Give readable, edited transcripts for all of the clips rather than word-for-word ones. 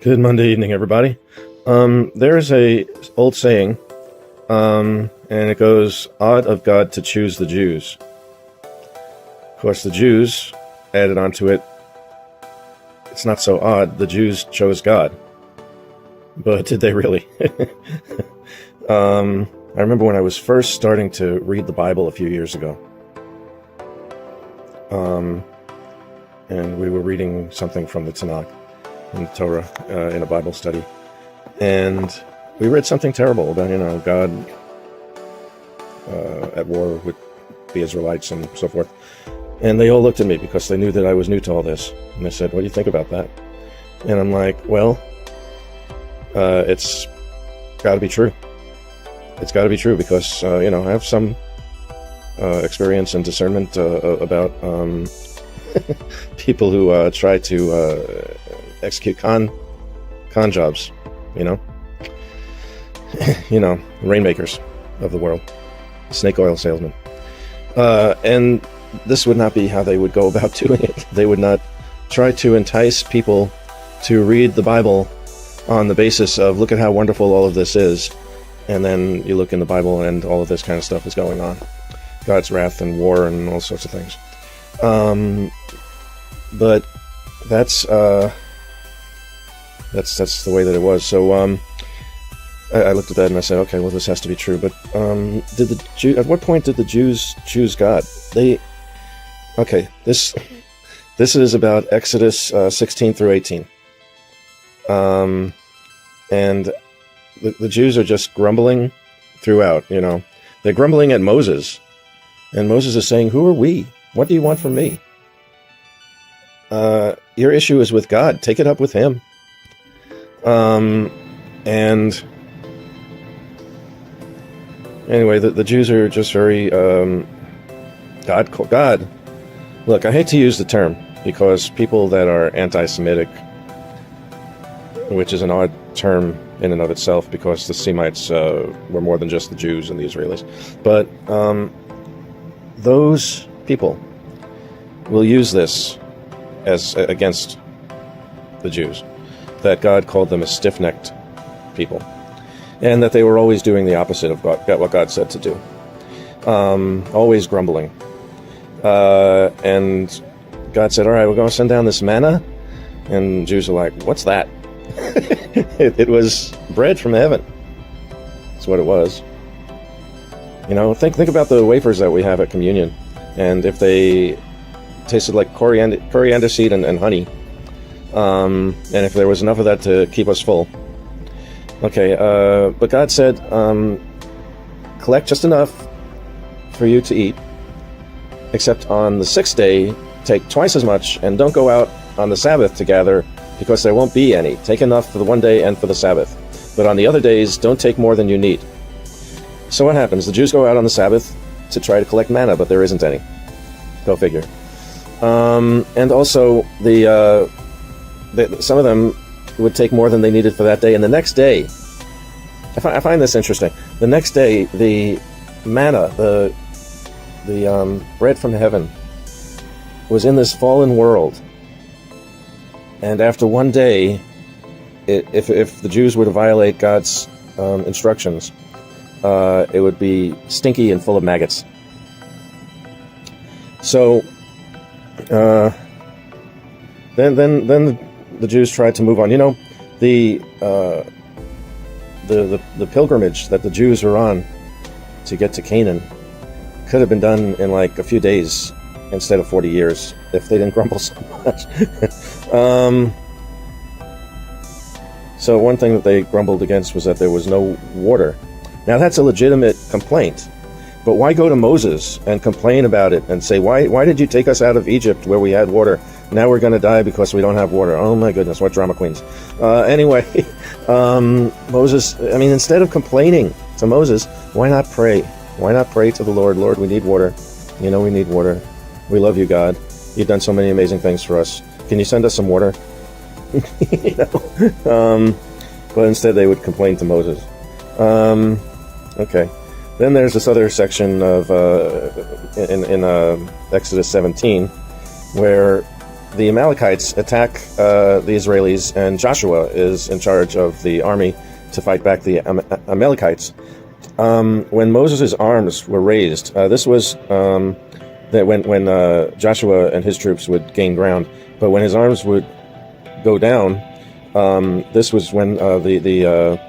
Good Monday evening, everybody. There's a old saying, and it goes, "Odd of God to choose the Jews." Of course, the Jews added onto it, it's not so odd, the Jews chose God. But did they really? I remember when I was first starting to read the Bible a few years ago. And we were reading something from the Tanakh, in the Torah, in a Bible study. And we read something terrible about, God at war with the Israelites and so forth. And they all looked at me because they knew that I was new to all this. And they said, "What do you think about that?" And I'm like, well, it's got to be true. It's got to be true because, I have some experience and discernment about people who try to execute con jobs, rainmakers of the world, snake oil salesmen. And this would not be how they would go about doing it. They would not try to entice people to read the Bible on the basis of, look at how wonderful all of this is. And then you look in the Bible and all of this kind of stuff is going on. God's wrath and war and all sorts of things. But that's the way that it was. So I looked at that and I said, okay, well, this has to be true. But at what point did the Jews choose God? This is about Exodus 16 through 18. And the Jews are just grumbling throughout, They're grumbling at Moses. And Moses is saying, who are we? What do you want from me? Your issue is with God. Take it up with him. And anyway, the Jews are just very, God. Look, I hate to use the term because people that are anti-Semitic, which is an odd term in and of itself because the Semites were more than just the Jews and the Israelis. But those people will use this as against the Jews, that God called them a stiff-necked people, and that they were always doing the opposite of what God said to do, always grumbling. And God said, all right, we're going to send down this manna, and Jews are like, what's that? It was bread from heaven. That's what it was. Think about the wafers that we have at communion, and if they tasted like coriander seed and honey, and if there was enough of that to keep us full. Okay, but God said, collect just enough for you to eat, except on the sixth day, take twice as much, and don't go out on the Sabbath to gather, because there won't be any. Take enough for the one day and for the Sabbath. But on the other days, don't take more than you need. So what happens? The Jews go out on the Sabbath to try to collect manna, but there isn't any. Go figure. And also, some of them would take more than they needed for that day. And the next day, I find this interesting. The next day, the manna, the bread from heaven, was in this fallen world. And after one day, if the Jews were to violate God's instructions, it would be stinky and full of maggots. So then the Jews tried to move on. The pilgrimage that the Jews were on to get to Canaan could have been done in like a few days instead of 40 years if they didn't grumble so much. So one thing that they grumbled against was that there was no water. Now that's a legitimate complaint, but why go to Moses and complain about it and say, why did you take us out of Egypt where we had water? Now we're going to die because we don't have water. Oh my goodness, what drama queens. Anyway, Moses, instead of complaining to Moses, why not pray? Why not pray to the Lord? Lord, we need water. We need water. We love you, God. You've done so many amazing things for us. Can you send us some water? But instead they would complain to Moses. Okay. Then there's this other section of in Exodus 17 where the Amalekites attack the Israelis, and Joshua is in charge of the army to fight back the Amalekites. When Moses' arms were raised, this was that when Joshua and his troops would gain ground, but when his arms would go down, this was when the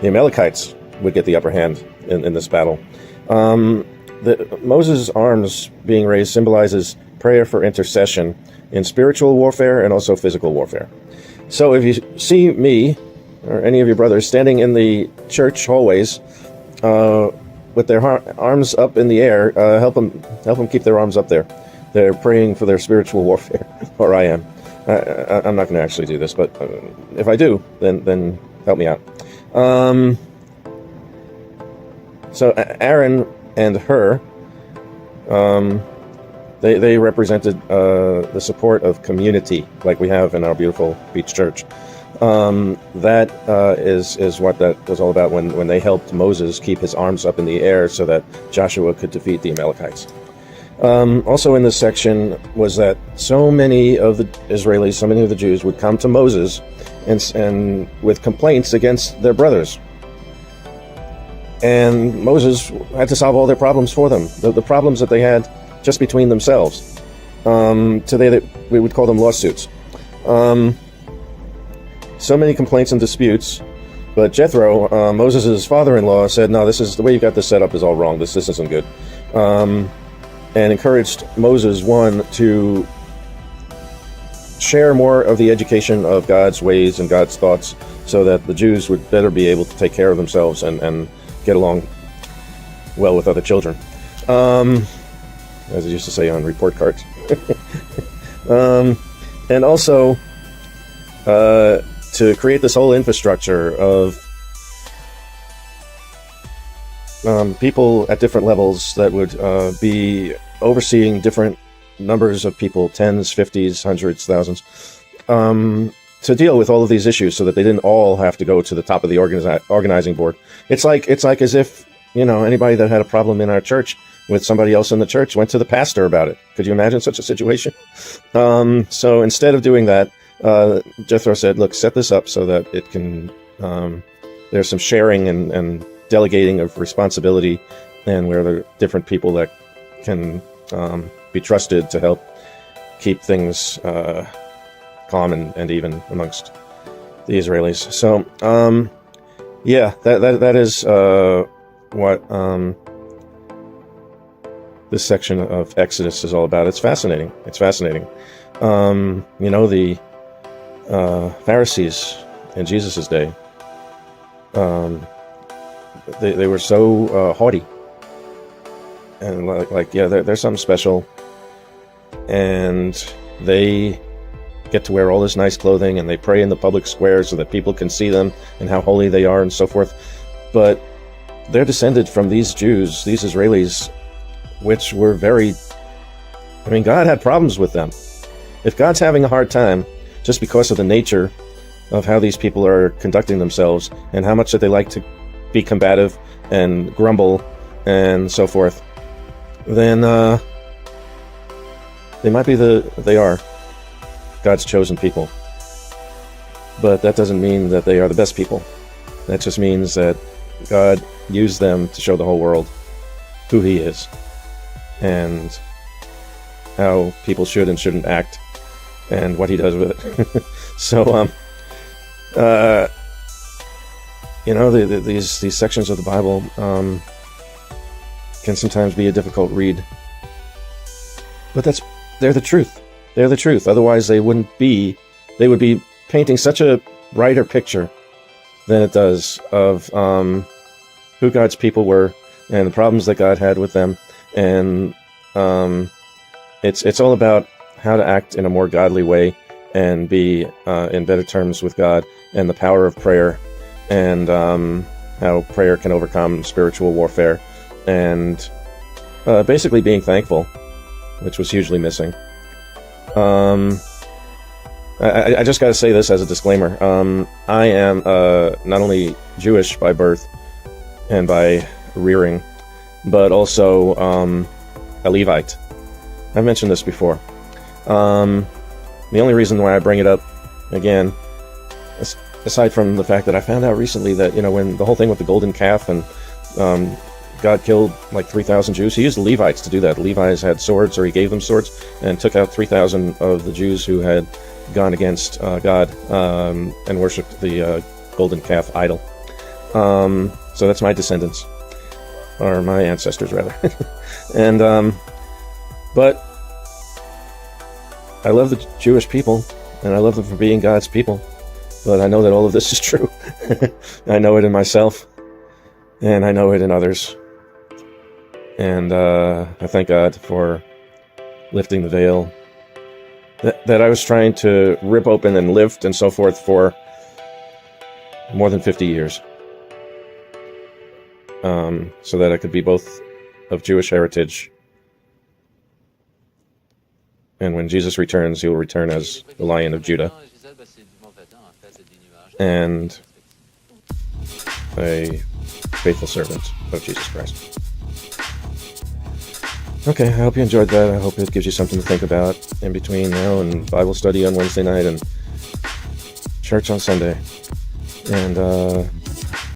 Amalekites would get the upper hand in this battle. Moses' arms being raised symbolizes prayer for intercession in spiritual warfare and also physical warfare. So if you see me or any of your brothers standing in the church hallways with their arms up in the air, help them keep their arms up there. They're praying for their spiritual warfare, or I am. I'm not going to actually do this, but if I do, then help me out. So Aaron and Hur, they represented the support of community, like we have in our beautiful beach church. That is what that was all about when they helped Moses keep his arms up in the air so that Joshua could defeat the Amalekites. Also in this section was that so many of the Israelis, so many of the Jews would come to Moses and with complaints against their brothers. And Moses had to solve all their problems for them, the problems that they had just between themselves. Today that we would call them lawsuits. So many complaints and disputes, but Jethro, Moses' father-in-law, said, no, this is the way you got this set up is all wrong. This isn't good. And encouraged Moses, to share more of the education of God's ways and God's thoughts so that the Jews would better be able to take care of themselves and get along well with other children. As I used to say on report cards. And also to create this whole infrastructure of people at different levels that would be overseeing different numbers of people, tens, 50s, hundreds, thousands, to deal with all of these issues so that they didn't all have to go to the top of the organizing board. It's like as if, anybody that had a problem in our church with somebody else in the church went to the pastor about it. Could you imagine such a situation? So instead of doing that, Jethro said, look, set this up so that it can, there's some sharing and delegating of responsibility, and where there are different people that can be trusted to help keep things calm and even amongst the Israelis. So, that is what this section of Exodus is all about. It's fascinating. The Pharisees in Jesus' day, they were so haughty, and they're something special, and they get to wear all this nice clothing, and they pray in the public square so that people can see them and how holy they are and so forth. But they're descended from these Jews, these Israelis, which were God had problems with them. If God's having a hard time just because of the nature of how these people are conducting themselves and how much that they like to be combative and grumble and so forth, then they are God's chosen people. But that doesn't mean that they are the best people. That just means that God used them to show the whole world who He is and how people should and shouldn't act and what He does with it. So, these sections of the Bible can sometimes be a difficult read, but they're the truth. They're the truth. Otherwise, they would be painting such a brighter picture than it does of who God's people were and the problems that God had with them. And it's all about how to act in a more godly way and be in better terms with God, and the power of prayer, and how prayer can overcome spiritual warfare, and basically being thankful, which was hugely missing. I just got to say this as a disclaimer. I am not only Jewish by birth and by rearing, but also a Levite. I've mentioned this before. The only reason why I bring it up again, aside from the fact that I found out recently that, when the whole thing with the golden calf and God killed like 3,000 Jews, he used the Levites to do that. The Levites had swords, or he gave them swords, and took out 3,000 of the Jews who had gone against God and worshipped the golden calf idol. So that's my descendants, or my ancestors rather. And but I love the Jewish people, and I love them for being God's people. But I know that all of this is true. I know it in myself, and I know it in others. And I thank God for lifting the veil that I was trying to rip open and lift and so forth for more than 50 years. So that I could be both of Jewish heritage, and when Jesus returns, he will return as the Lion of Judah and a faithful servant of Jesus Christ. Okay, I hope you enjoyed that. I hope it gives you something to think about in between now and Bible study on Wednesday night and church on Sunday. And